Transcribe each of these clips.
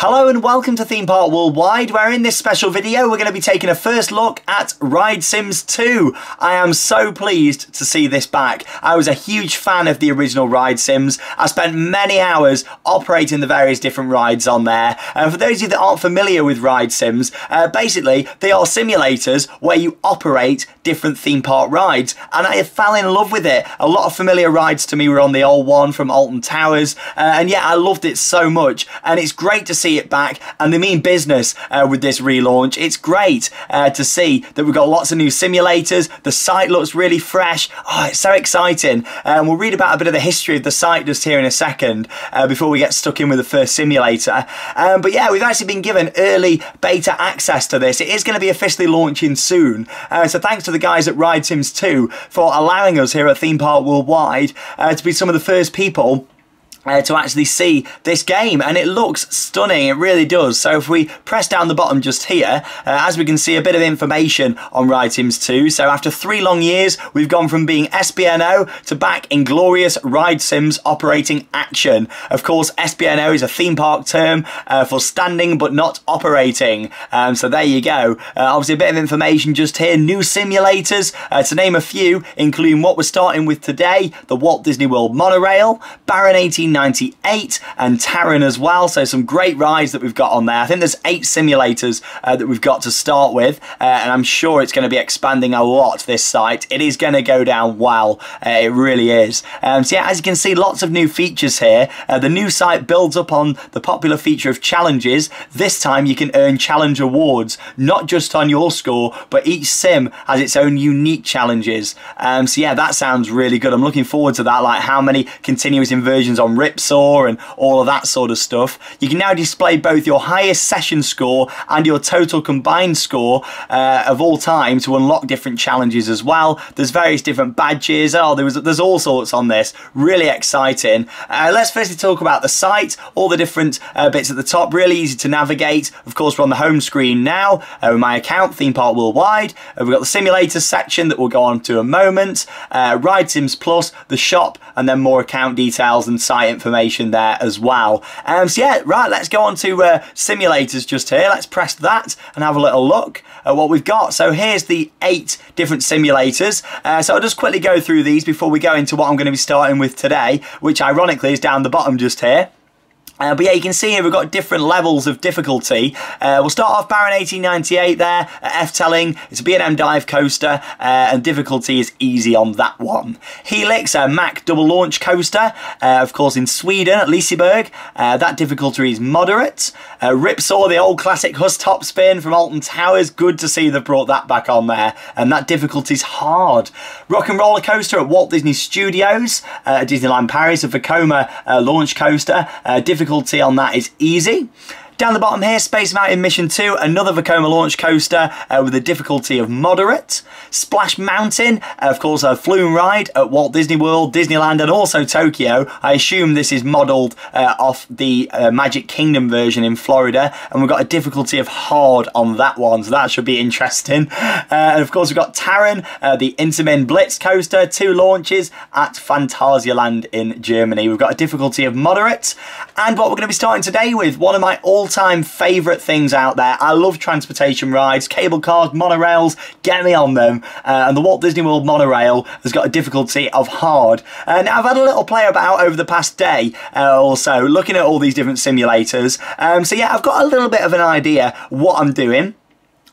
Hello and welcome to Theme Park Worldwide, where in this special video we're going to be taking a first look at Ride Sims 2. I am so pleased to see this back. I was a huge fan of the original Ride Sims. I spent many hours operating the various different rides on there. And for those of you that aren't familiar with Ride Sims, basically they are simulators where you operate different theme park rides, and I fell in love with it. A lot of familiar rides to me were on the old one from Alton Towers, and yeah, I loved it so much, and it's great to see it back, and they mean business with this relaunch. It's great to see that we've got lots of new simulators. The site looks really fresh. Oh, it's so exciting. We'll read about a bit of the history of the site just here in a second before we get stuck in with the first simulator. But yeah, we've actually been given early beta access to this. It is going to be officially launching soon. So thanks to the guys at Ride Sims 2 for allowing us here at Theme Park Worldwide to be some of the first people to actually see this game, and it looks stunning. It really does. So if we press down the bottom just here, as we can see, a bit of information on Ride Sims 2. So after 3 long years, we've gone from being SBNO to back in glorious Ride Sims operating action. Of course, SBNO is a theme park term for standing but not operating. So there you go. Obviously a bit of information just here. New simulators, to name a few, including what we're starting with today, the Walt Disney World Monorail, Baron 1898 and Taron as well. So some great rides that we've got on there. I think there's 8 simulators that we've got to start with, and I'm sure it's going to be expanding a lot, this site. It is going to go down well. It really is. So yeah, as you can see, lots of new features here. The new site builds up on the popular feature of challenges. This time you can earn challenge awards, not just on your score, but each sim has its own unique challenges. So yeah, that sounds really good. I'm looking forward to that, like how many continuous inversions on Ripsaw and all of that sort of stuff. You can now display both your highest session score and your total combined score of all time to unlock different challenges as well. There's various different badges. Oh, there's all sorts on this. Really exciting. Let's firstly talk about the site. All the different bits at the top, really easy to navigate. Of course, we're on the home screen now with my account, Theme Park Worldwide. We've got the simulator section that we'll go on to in a moment. Ride Sims Plus, the shop, and then more account details and site information there as well. So yeah, right, let's go on to simulators just here. Let's press that and have a little look at what we've got. So here's the 8 different simulators. So I'll just quickly go through these before we go into what I'm going to be starting with today, which ironically is down the bottom just here. But yeah, you can see here we've got different levels of difficulty. We'll start off Baron 1898 there at F-Telling. It's a B&M dive coaster, and difficulty is easy on that one. Helix, a Mack double launch coaster, of course in Sweden at Liseberg. That difficulty is moderate. Ripsaw, the old classic Huss top spin from Alton Towers. Good to see they've brought that back on there, and that difficulty is hard. Rock and Roller Coaster at Walt Disney Studios, Disneyland Paris, a Vekoma launch coaster. Difficulty on that is easy. Down the bottom here, Space Mountain Mission 2, another Vekoma launch coaster with a difficulty of moderate. Splash Mountain, of course, a flume ride at Walt Disney World, Disneyland, and also Tokyo. I assume this is modelled off the Magic Kingdom version in Florida, and we've got a difficulty of hard on that one, so that should be interesting. And of course, we've got Taron, the Intamin Blitz coaster, 2 launches at Phantasialand in Germany. We've got a difficulty of moderate, and what we're going to be starting today with, one of my all-time favourite things out there. I love transportation rides, cable cars, monorails, get me on them. And the Walt Disney World Monorail has got a difficulty of hard. Now, I've had a little play about over the past day or so, looking at all these different simulators. So yeah, I've got a little bit of an idea what I'm doing.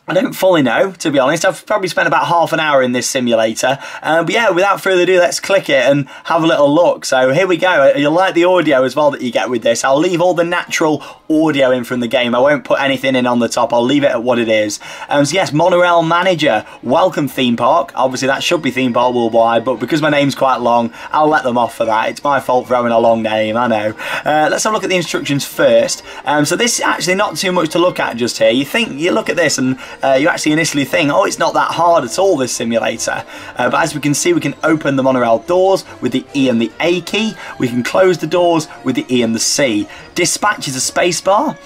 I don't fully know, to be honest. I've probably spent about half an hour in this simulator. But yeah, without further ado, let's click it and have a little look. So here we go. You'll like the audio as well that you get with this. I'll leave all the natural audio in from the game. I won't put anything in on the top. I'll leave it at what it is. So yes, Monorail Manager. Welcome Theme Park. Obviously that should be Theme Park Worldwide, but because my name's quite long, I'll let them off for that. It's my fault for having a long name, I know. Let's have a look at the instructions first. So this is actually not too much to look at just here. You look at this and you actually initially think, oh, it's not that hard at all, this simulator. But as we can see, we can open the monorail doors with the E and the A key. We can close the doors with the E and the C. Dispatch is a spacebar.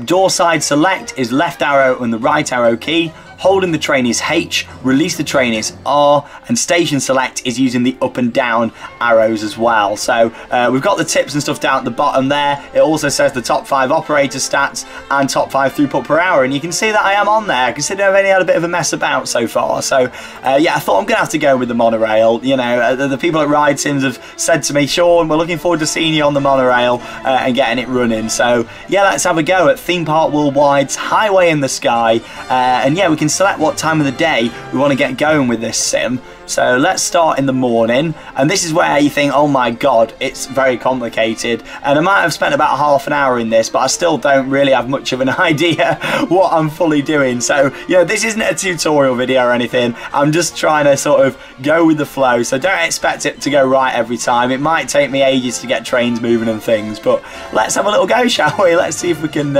Door side select is left arrow and the right arrow key. holding the train is H, release the train is R, and station select is using the up and down arrows as well. So we've got the tips and stuff down at the bottom there. It also says the top 5 operator stats and top 5 throughput per hour, and you can see that I am on there, considering I've only had a bit of a mess about so far. So yeah, I thought I'm gonna have to go with the monorail. You know, the people at Ride Sims have said to me, Sean, we're looking forward to seeing you on the monorail and getting it running. So yeah, let's have a go at Theme Park Worldwide's Highway in the Sky, and yeah, we can select what time of the day we want to get going with this sim. So let's start in the morning, and this is where you think, oh my god, it's very complicated, and I might have spent about half an hour in this, but I still don't really have much of an idea what I'm fully doing. So, you know, this isn't a tutorial video or anything. I'm just trying to sort of go with the flow, so don't expect it to go right every time. It might take me ages to get trains moving and things, but let's have a little go, shall we? Let's see if we can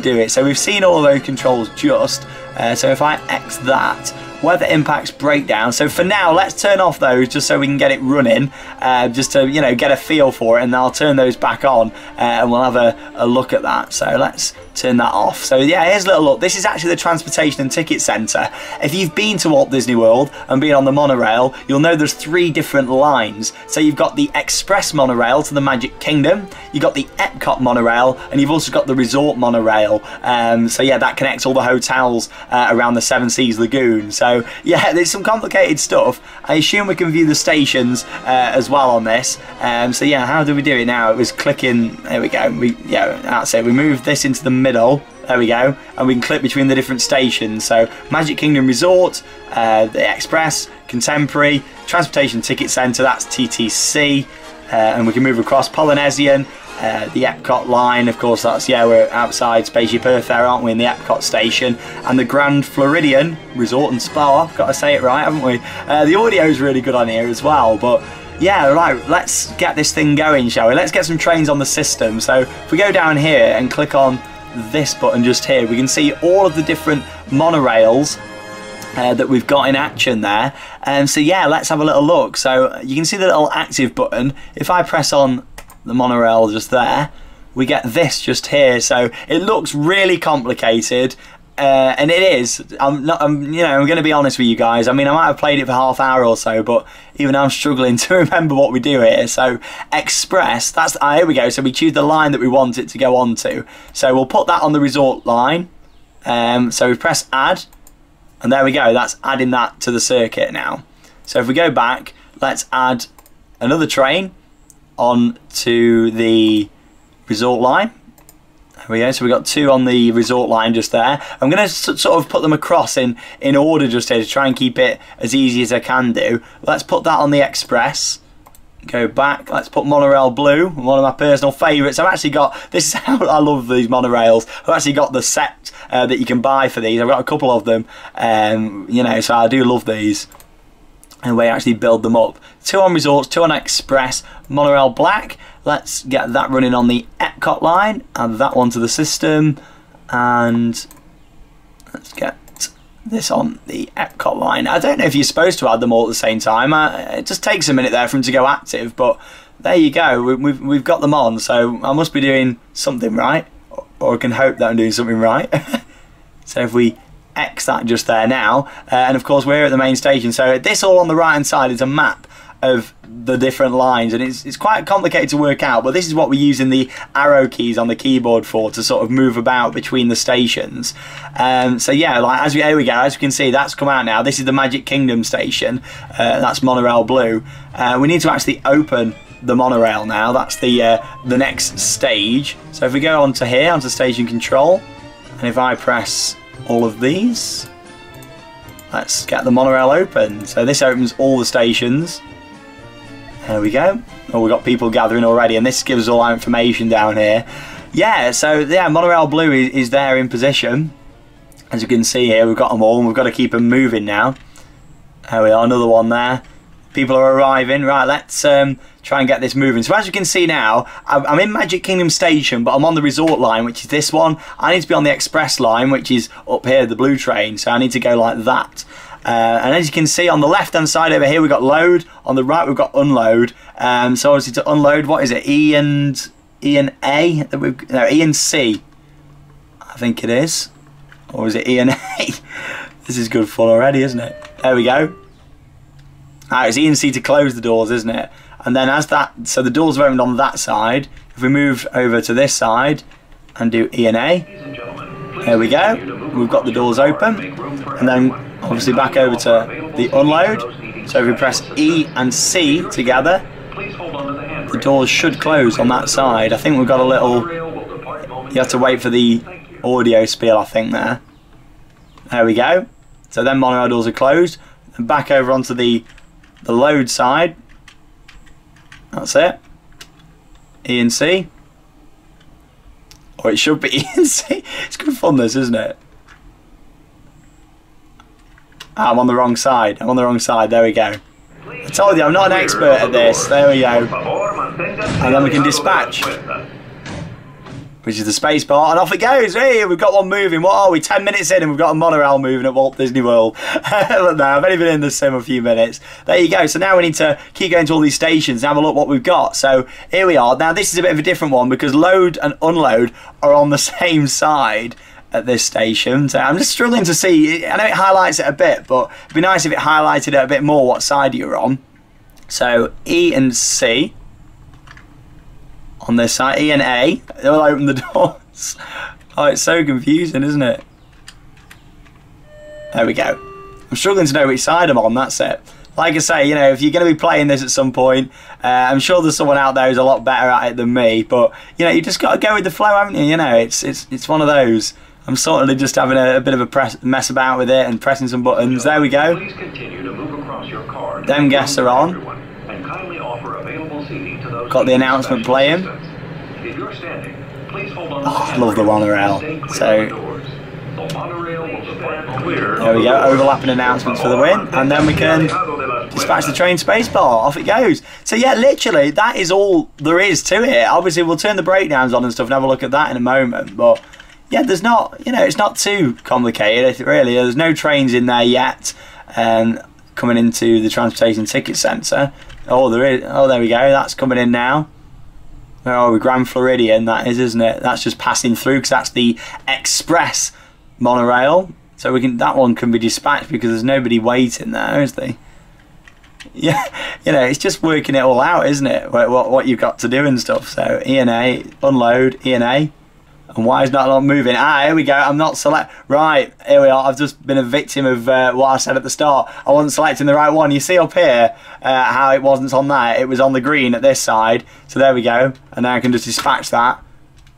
do it. So we've seen all of those controls just, so if I X that, weather impacts breakdown. So for now, let's turn off those just so we can get it running, just to, you know, get a feel for it, and then I'll turn those back on and we'll have a look at that. So let's turn that off. So yeah, here's a little look. This is actually the Transportation and Ticket Centre. If you've been to Walt Disney World and been on the monorail, you'll know there's 3 different lines. So you've got the Express monorail to the Magic Kingdom, you've got the Epcot monorail, and you've also got the Resort monorail. So yeah, that connects all the hotels around the Seven Seas Lagoon. So yeah, there's some complicated stuff. I assume we can view the stations as well on this. So yeah, how do we do it now? It was clicking, there we go. Yeah, that's it. We move this into the middle. There we go, and we can click between the different stations. So Magic Kingdom Resort, the Express, Contemporary, Transportation Ticket Centre, that's TTC, and we can move across Polynesian, the Epcot line, of course, that's, yeah, we're outside Spaceship Earth there, aren't we, in the Epcot station, and the Grand Floridian Resort and Spa, got to say it right, haven't we? The audio is really good on here as well, but yeah, right, let's get this thing going, shall we? Let's get some trains on the system. So if we go down here and click on this button just here, we can see all of the different monorails that we've got in action there. So yeah, let's have a little look. So you can see the little active button. If I press on the monorail just there, we get this just here. So it looks really complicated, and it is. I'm going to be honest with you guys. I mean, I might have played it for half hour or so, but even I'm struggling to remember what we do here. So Express, that's, here we go. So we choose the line that we want it to go on to. So we'll put that on the Resort line. So we press add, and there we go. That's adding that to the circuit now. So if we go back, let's add another train on to the Resort line. There we go, so we've got 2 on the Resort line just there. I'm going to sort of put them across in order just here to try and keep it as easy as I can do. Let's put that on the Express. Go back, let's put Monorail Blue, one of my personal favourites. I've actually got, this is how I love these monorails, I've actually got the set that you can buy for these. I've got a couple of them, you know, so I do love these. And we actually build them up. 2 on Resorts, 2 on Express, Monorail Black. Let's get that running on the Epcot line, add that one to the system, and let's get this on the Epcot line. I don't know if you're supposed to add them all at the same time. It just takes a minute there for them to go active, but there you go. We've got them on, so I must be doing something right, or I can hope that I'm doing something right. So if we X that just there now, and of course we're at the main station, so this all on the right hand side is a map of the different lines, and it's quite complicated to work out, but this is what we're using the arrow keys on the keyboard for, to sort of move about between the stations. So yeah, like here we go, as you can see, that's come out now. This is the Magic Kingdom station, that's Monorail Blue. We need to actually open the monorail now, that's the next stage. So if we go onto here, onto station control, and if I press all of these, let's get the monorail open. So this opens all the stations. There we go. Oh, we've got people gathering already, and this gives us all our information down here. Yeah, so yeah, Monorail Blue is there in position. As you can see here, we've got them all, and we've got to keep them moving now. There we are, another one there. People are arriving. Right, let's try and get this moving. So as you can see now, I'm in Magic Kingdom Station, but I'm on the Resort line, which is this one. I need to be on the Express line, which is up here, the blue train, so I need to go like that. And as you can see on the left hand side over here, we've got load, on the right we've got unload. So obviously to unload, what is it, E and A? No, E and C, I think it is. Or is it E and A? This is good fun already, isn't it? There we go. Alright, it's E and C to close the doors, isn't it? And then as that, so the doors are opened on that side. If we move over to this side and do E and A, there we go. We've got the doors open. And then obviously back over to the unload. So if we press E and C together, the doors should close on that side. I think we've got a little, you have to wait for the audio spiel, I think, there. There we go. So then monorail doors are closed. And back over onto the load side. That's it. E and C. Or it should be E and C. It's good fun, this, isn't it? I'm on the wrong side. I'm on the wrong side. There we go. I told you, I'm not an expert at this. There we go. And then we can dispatch, which is the space bar, and off it goes. Hey, we've got one moving. What are we? 10 minutes in and we've got a monorail moving at Walt Disney World. Look now, I've only been in the sim a few minutes. There you go. So now we need to keep going to all these stations and have a look what we've got. So here we are. Now this is a bit of a different one because load and unload are on the same side at this station. So I'm just struggling to see. I know it highlights it a bit, but it'd be nice if it highlighted it a bit more what side you're on. So E and C on this side, E and A, they'll open the doors. Oh, it's so confusing, isn't it? There we go. I'm struggling to know which side I'm on, that's it. Like I say, you know, if you're going to be playing this at some point, I'm sure there's someone out there who's a lot better at it than me, but, you know, you just got to go with the flow, haven't you? You know, it's one of those. I'm sort of just having a bit of a mess about with it and pressing some buttons. There we go. Them guests are on. Got the announcement playing. Oh, I love the monorail. So there we go, overlapping announcements for the win, and then we can dispatch the train spacebar. Off it goes. So yeah, literally that is all there is to it. Obviously we'll turn the breakdowns on and stuff and have a look at that in a moment, but yeah, there's not, you know, it's not too complicated really. There's no trains in there yet coming into the transportation ticket centre. Oh, there is. Oh, there we go. That's coming in now. Where are we? Grand Floridian, that is, isn't it? That's just passing through because that's the express monorail. So we can, that one can be dispatched because there's nobody waiting there, is there? Yeah, you know, it's just working it all out, isn't it? What you've got to do and stuff. So E and A, unload, E and A. And why is not moving? Ah, here we go. I'm not select. Right, here we are. I've just been a victim of what I said at the start. I wasn't selecting the right one. You see up here how it wasn't on there. It was on the green at this side. So there we go. And now I can just dispatch that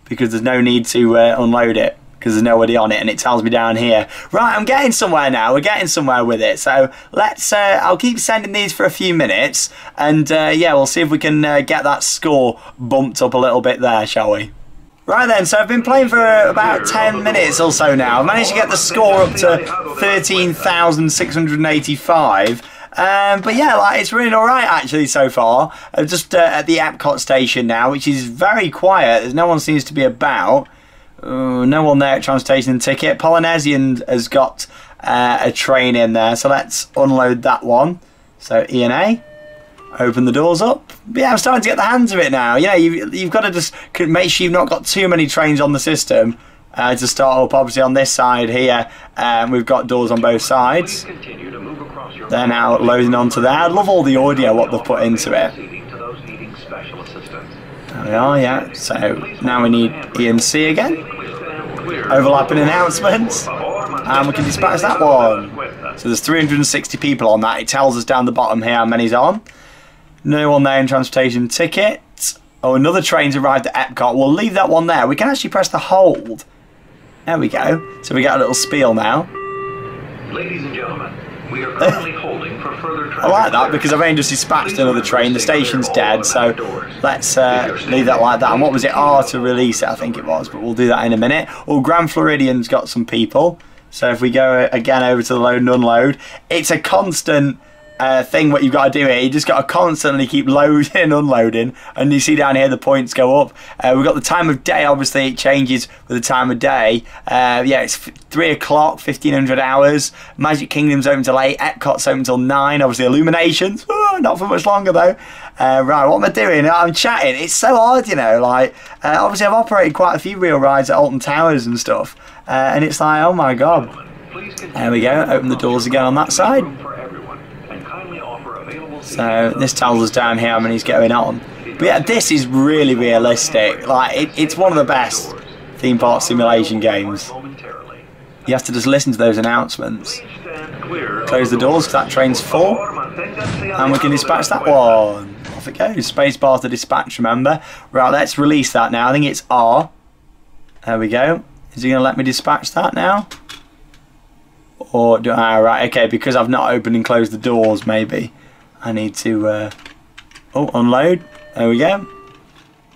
because there's no need to unload it because there's nobody on it, and it tells me down here. Right, I'm getting somewhere now. We're getting somewhere with it. So let's. I'll keep sending these for a few minutes, and yeah, we'll see if we can get that score bumped up a little bit there, shall we? Right then, so I've been playing for about 10 minutes or so now. I've managed to get the score up to 13,685. But yeah, like, it's really alright actually so far. I'm just at the Epcot station now, which is very quiet. There's no one seems to be about. No one there at Transportation Ticket. Polynesian has got a train in there, so let's unload that one. So E and A. Open the doors up. But yeah, I'm starting to get the hands of it now. You know, you've got to just make sure you've not got too many trains on the system to start up. Obviously on this side here, we've got doors on both sides. They're now loading onto there. I love all the audio, what they've put into it. There we are, yeah. So now we need E and C again. Overlapping announcements. And we can dispatch that one. So there's 360 people on that. It tells us down the bottom here how many's on. No one there in Transportation Ticket. Oh, another train's arrived at Epcot. We'll leave that one there. We can actually press the hold. There we go. So we get a little spiel now. Ladies and gentlemen, we are currently holding for further traffic. I like that because I've only just dispatched another train. The station's dead, so let's leave that like that. And what was it? R to release it, I think it was. But we'll do that in a minute. Oh, Grand Floridian's got some people. So if we go again over to the load and unload, it's a constant thing what you've got to do here. You just got to constantly keep loading and unloading, and you see down here the points go up. We've got the time of day. Obviously it changes with the time of day. Yeah, it's 3 o'clock, 1500 hours. Magic Kingdom's open till 8. Epcot's open till 9. Obviously Illuminations, not for much longer though. Right, what am I doing? I'm chatting. It's so hard, you know, like obviously I've operated quite a few real rides at Alton Towers and stuff, and it's like, oh my god. There we go, open the doors again on that side. So this tells us down here how many's going on. But yeah, this is really realistic. Like, it's one of the best theme park simulation games. You have to just listen to those announcements. Close the doors because that train's full. And we can dispatch that one. Off it goes. Space bar to dispatch, remember. Right, let's release that now. I think it's R. There we go. Is he going to let me dispatch that now? Or do I? Right, okay, because I've not opened and closed the doors, maybe I need to unload. There we go.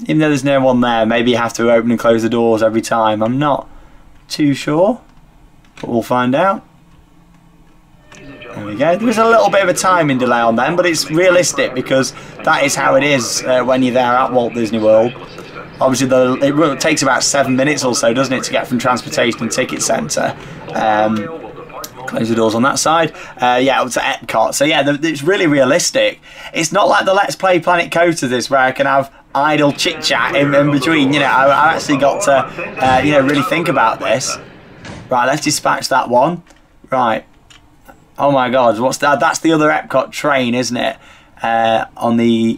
Even though there's no one there, maybe you have to open and close the doors every time. I'm not too sure, but we'll find out. There we go. There is a little bit of a timing delay on them, but it's realistic because that is how it is when you're there at Walt Disney World. Obviously, it takes about 7 minutes or so, doesn't it, to get from Transportation and Ticket Centre. Close the doors on that side. Yeah, up to Epcot. So yeah, it's really realistic. It's not like the Let's Play Planet Coaster this, where I can have idle chit chat in between. You know, I actually got to really think about this. Right, let's dispatch that one. Right. Oh my God, what's that? That's the other Epcot train, isn't it? On the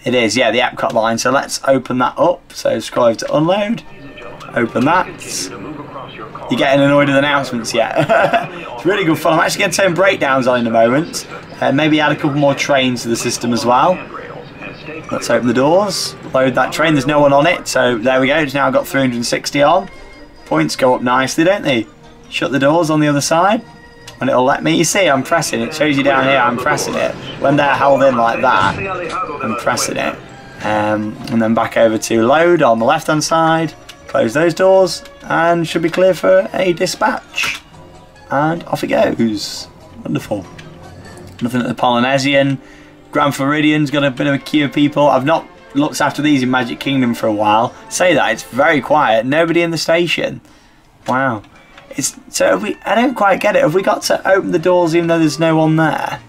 it is. Yeah, the Epcot line. So let's open that up. So scroll over to unload. Open that. You're getting annoyed with announcements yet? It's really good fun. I'm actually going to turn breakdowns on in a moment. Maybe add a couple more trains to the system as well. Let's open the doors. Load that train. There's no one on it. So there we go. It's now got 360 on. Points go up nicely, don't they? Shut the doors on the other side. And it'll let me. You see, I'm pressing it. It shows you down here. I'm pressing it. When they're held in like that, I'm pressing it. And then back over to load on the left-hand side. Close those doors and should be clear for a dispatch. And off it goes. Wonderful. Nothing at the Polynesian. Grand Floridian's got a bit of a queue of people. I've not looked after these in Magic Kingdom for a while. Say that, it's very quiet. Nobody in the station. Wow. So I don't quite get it. Have we got to open the doors even though there's no one there?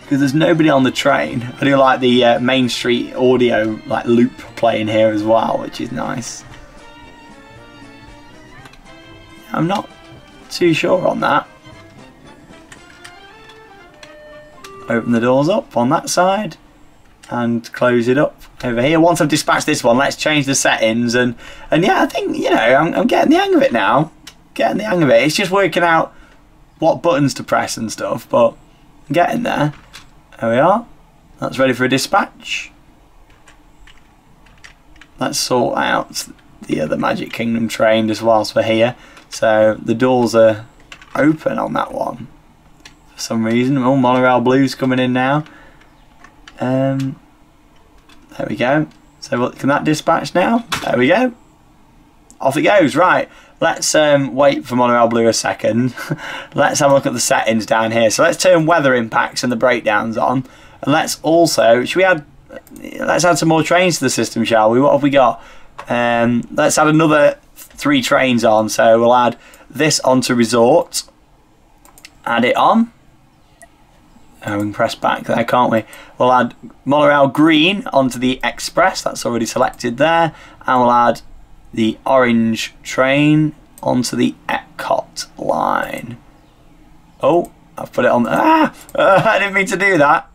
Because there's nobody on the train. I do like the Main Street audio loop playing here as well, which is nice. I'm not too sure on that. Open the doors up on that side and close it up over here. Once I've dispatched this one, let's change the settings and yeah, I think I'm getting the hang of it now. Getting the hang of it. It's just working out what buttons to press and stuff, but I'm getting there. There we are. That's ready for a dispatch. Let's sort out the other Magic Kingdom train just whilst we're here. So the doors are open on that one for some reason. Oh, Monorail Blue's coming in now. There we go. So can that dispatch now? There we go. Off it goes. Right. Let's wait for Monorail Blue a second. Let's have a look at the settings down here. So let's turn weather impacts and the breakdowns on. And let's also, let's add some more trains to the system, shall we? What have we got? Let's add another 3 trains on. So we'll add this onto Resort. Add it on. We can press back there, can't we? We'll add Monorail Green onto the Express. That's already selected there. And we'll add the orange train onto the Epcot line. Oh, I've put it on. I didn't mean to do that.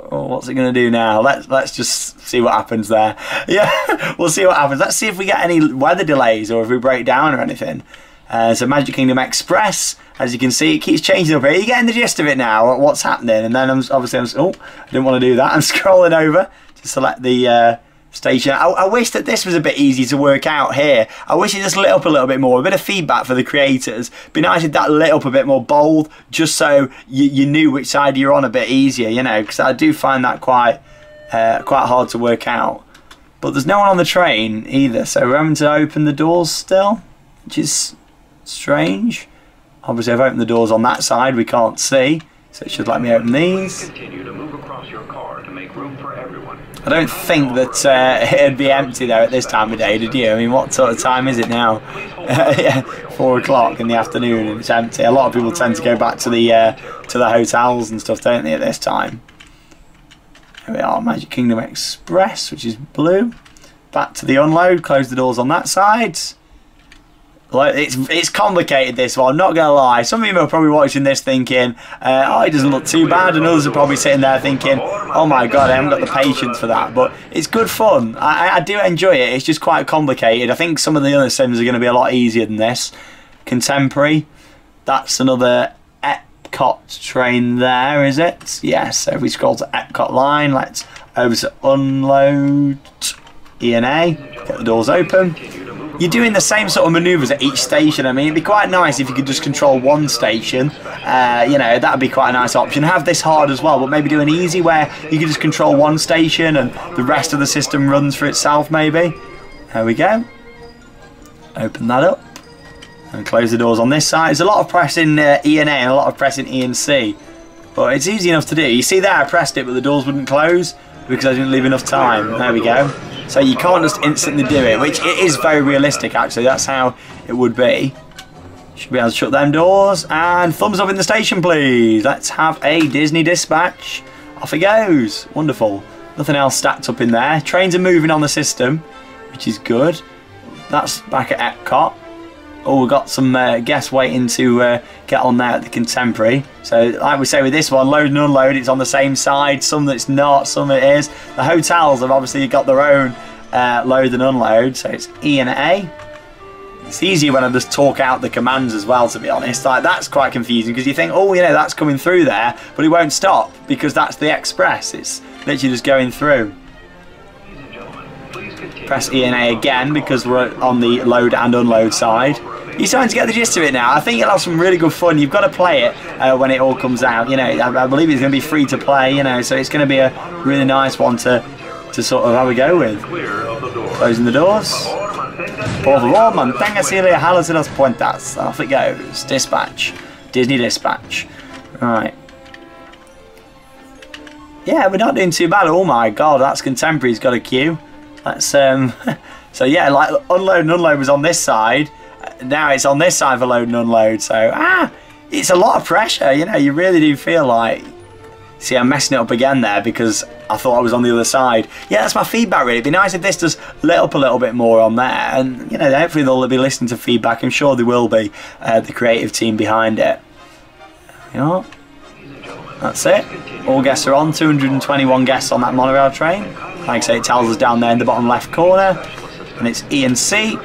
Oh, what's it going to do now? Let's just see what happens there. Yeah, we'll see what happens. Let's see if we get any weather delays or if we break down or anything. So Magic Kingdom Express, as you can see, it keeps changing up here. You're getting the gist of it now, what's happening. And then I didn't want to do that. I'm scrolling over to select the station. I wish that this was a bit easy to work out here. I wish it just lit up a little bit more. A bit of feedback for the creators. Be nice if that lit up a bit more bold, just so you knew which side you're on a bit easier, because I do find that quite hard to work out. But there's no one on the train either, so we're having to open the doors still, which is strange. Obviously I've opened the doors on that side, we can't see, so it should let me open these. Continue to move across your car to make room for everyone. I don't think that it'd be empty there at this time of day, did you? I mean, what sort of time is it now? Yeah, 4 o'clock in the afternoon and it's empty. A lot of people tend to go back to the hotels and stuff, don't they, at this time? Here we are, Magic Kingdom Express, which is blue. Back to the unload, close the doors on that side. Like, it's complicated, this one, not gonna lie. Some of you are probably watching this thinking, oh, it doesn't look too bad, and others are probably sitting there thinking, oh my god, I haven't got the patience for that. But it's good fun. I do enjoy it. It's just quite complicated. I think some of the other sims are going to be a lot easier than this. Contemporary, that's another Epcot train there, is it? Yes, so if we scroll to Epcot line, let's over to unload E&A, get the doors open. You're doing the same sort of manoeuvres at each station. I mean, it'd be quite nice if you could just control one station. You know, that would be quite a nice option. Have this hard as well, but maybe do an easy where you could just control one station and the rest of the system runs for itself, maybe. There we go. Open that up and close the doors on this side. There's a lot of pressing E and A and a lot of pressing E and C, but it's easy enough to do. You see there, I pressed it, but the doors wouldn't close because I didn't leave enough time. There we go. So you can't just instantly do it, which it is very realistic actually. That's how it would be. Should be able to shut them doors. And thumbs up in the station, please. Let's have a Disney dispatch. Off it goes. Wonderful. Nothing else stacked up in there. Trains are moving on the system, which is good. That's back at Epcot. Oh, we've got some guests waiting to get on there at the Contemporary. So, like we say with this one, load and unload, it's on the same side. Some that's not, some it is. The hotels have obviously got their own load and unload. So it's E and A. It's easier when I just talk out the commands as well, to be honest. Like, that's quite confusing because you think, oh, you know, that's coming through there, but it won't stop because that's the express. It's literally just going through. Press E and A again because we're on the load and unload side. You're starting to get the gist of it now. I think you'll have some really good fun. You've got to play it when it all comes out. You know, I believe it's going to be free to play, you know, so it's going to be a really nice one to sort of have a go with. Closing the doors. Por favor, manténgase alejados de las puertas. Off it goes. Dispatch. Disney dispatch. Right. Yeah, we're not doing too bad. Oh my god, that's Contemporary's got a queue. That's so yeah, like unload and unload was on this side. Now it's on this side for load and unload. So it's a lot of pressure. You know, you really do feel like. See, I'm messing it up again there because I thought I was on the other side. Yeah, that's my feedback really. It'd be nice if this does lit up a little bit more on there, and you know, hopefully they'll be listening to feedback. I'm sure they will be. The creative team behind it. You know, that's it. All guests are on. 221 guests on that monorail train. Like I say, it tells us down there in the bottom left corner, and it's E and C.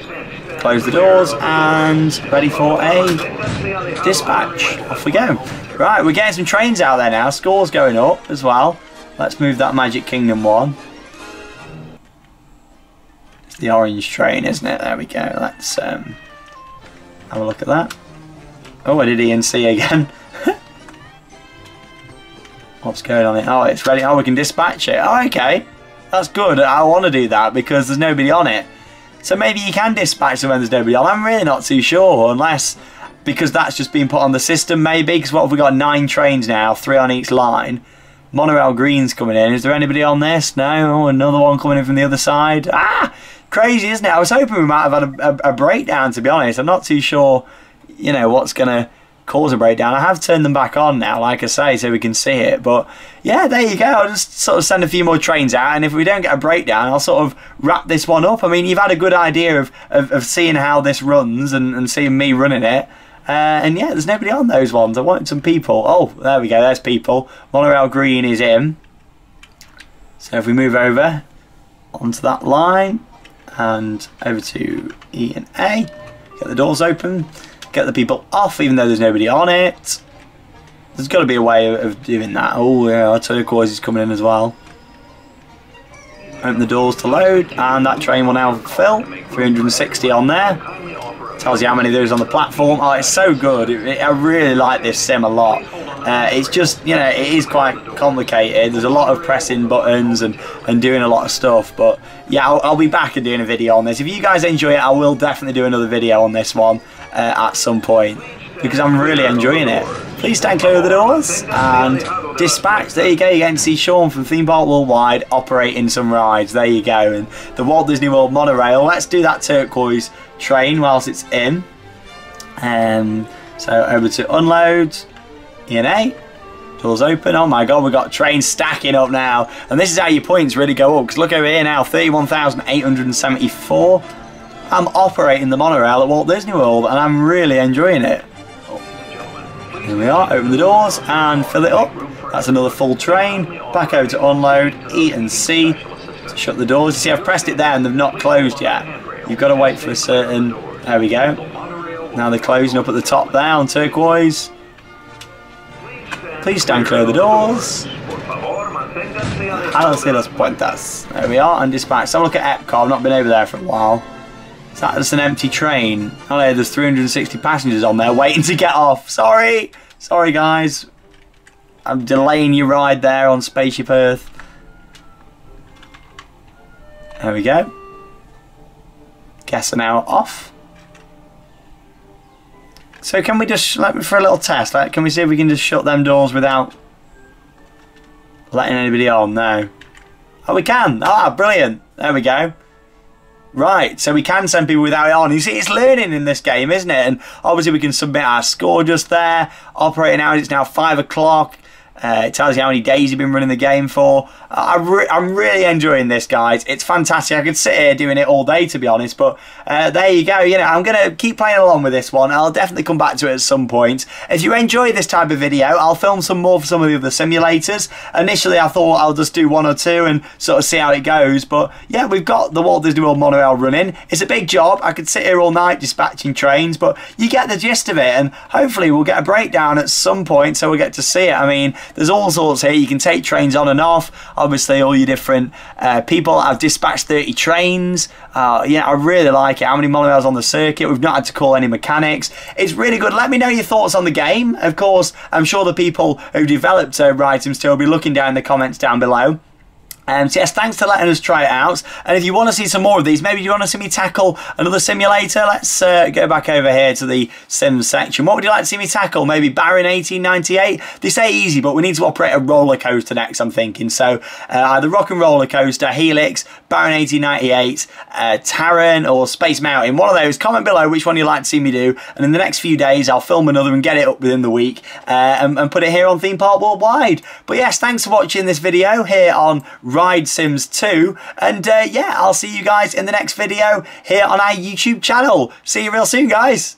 Close the doors and ready for a dispatch. Off we go. Right, we're getting some trains out there now. Scores going up as well. Let's move that Magic Kingdom one. It's the orange train, isn't it? There we go. Let's have a look at that. Oh, I did E and C again. What's going on here? Oh, it's ready. Oh, we can dispatch it. Oh, okay. That's good. I want to do that because there's nobody on it. So maybe you can dispatch them when there's nobody on. I'm really not too sure, unless because that's just been put on the system, maybe. Because what have we got? 9 trains now, 3 on each line. Monorail Green's coming in. Is there anybody on this? No. Oh, another one coming in from the other side. Crazy, isn't it? I was hoping we might have had a breakdown, to be honest. I'm not too sure, you know, what's going to cause a breakdown. I have turned them back on now, like I say, so we can see it. But yeah, there you go. I'll just sort of send a few more trains out, and if we don't get a breakdown, I'll sort of wrap this one up. I mean, you've had a good idea of seeing how this runs and seeing me running it. And yeah, there's nobody on those ones. I wanted some people. Oh, there we go. There's people. Monorail Green is in. So if we move over onto that line and over to E and A, get the doors open. Get the people off even though there's nobody on it. There's got to be a way of doing that. Oh yeah, our turquoise is coming in as well. Open the doors to load and that train will now fill. 360 on there. Tells you how many there is on the platform. Oh, it's so good. I really like this sim a lot. It's just, you know, it is quite complicated. There's a lot of pressing buttons and doing a lot of stuff. But yeah, I'll be back and doing a video on this. If you guys enjoy it, I will definitely do another video on this one at some point because I'm really enjoying it. Please stand clear of the doors and dispatch. There you go. You're getting to see Sean from Theme Park Worldwide operating some rides. There you go. And the Walt Disney World monorail. Let's do that turquoise train whilst it's in. So over to unload. E&A. Doors open. Oh my god, we've got trains stacking up now. And this is how your points really go up. Because look over here now, 31,874. I'm operating the monorail at Walt Disney World and I'm really enjoying it. Here we are, open the doors and fill it up. That's another full train. Back over to unload, E and C to shut the doors. You see I've pressed it there and they've not closed yet. You've got to wait for a certain... There we go. Now they're closing up at the top there on turquoise. Please stand clear of the doors. A las puertas. There we are, and dispatch. So have a look at Epcot. I've not been over there for a while. Is that just an empty train? Oh yeah, there's 360 passengers on there waiting to get off. Sorry. Sorry guys. I'm delaying your ride there on Spaceship Earth. There we go. Guests are now off. So can we just, for a little test, can we see if we can just shut them doors without letting anybody on? No. Oh, we can. Ah, brilliant. There we go. Right, so we can send people without it on. You see, it's learning in this game, isn't it? And obviously we can submit our score just there. Operating hours, it's now 5 o'clock. It tells you how many days you've been running the game for. I'm really enjoying this, guys. It's fantastic. I could sit here doing it all day, to be honest. But there you go. You know, I'm going to keep playing along with this one. I'll definitely come back to it at some point. If you enjoy this type of video, I'll film some more for some of the other simulators. Initially, I thought I'll just do 1 or 2 and sort of see how it goes. But yeah, we've got the Walt Disney World monorail running. It's a big job. I could sit here all night dispatching trains, but you get the gist of it. And hopefully we'll get a breakdown at some point so we'll get to see it. I mean, there's all sorts here. You can take trains on and off. Obviously, all your different people. I've dispatched 30 trains. Yeah, I really like it. How many monorails on the circuit? We've not had to call any mechanics. It's really good. Let me know your thoughts on the game. Of course, I'm sure the people who developed Ride Sims 2 will be looking down in the comments down below. So yes, thanks for letting us try it out. And if you want to see some more of these, maybe you want to see me tackle another simulator, let's go back over here to the Sims section. What would you like to see me tackle? Maybe Baron 1898? They say easy, but we need to operate a roller coaster next, I'm thinking. So either Rock and Roller Coaster, Helix, Baron 1898, Taron, or Space Mountain. One of those. Comment below which one you'd like to see me do. And in the next few days, I'll film another and get it up within the week and put it here on Theme Park Worldwide. But yes, thanks for watching this video here on Ride Sims 2, and yeah, I'll see you guys in the next video here on our YouTube channel. See you real soon, guys.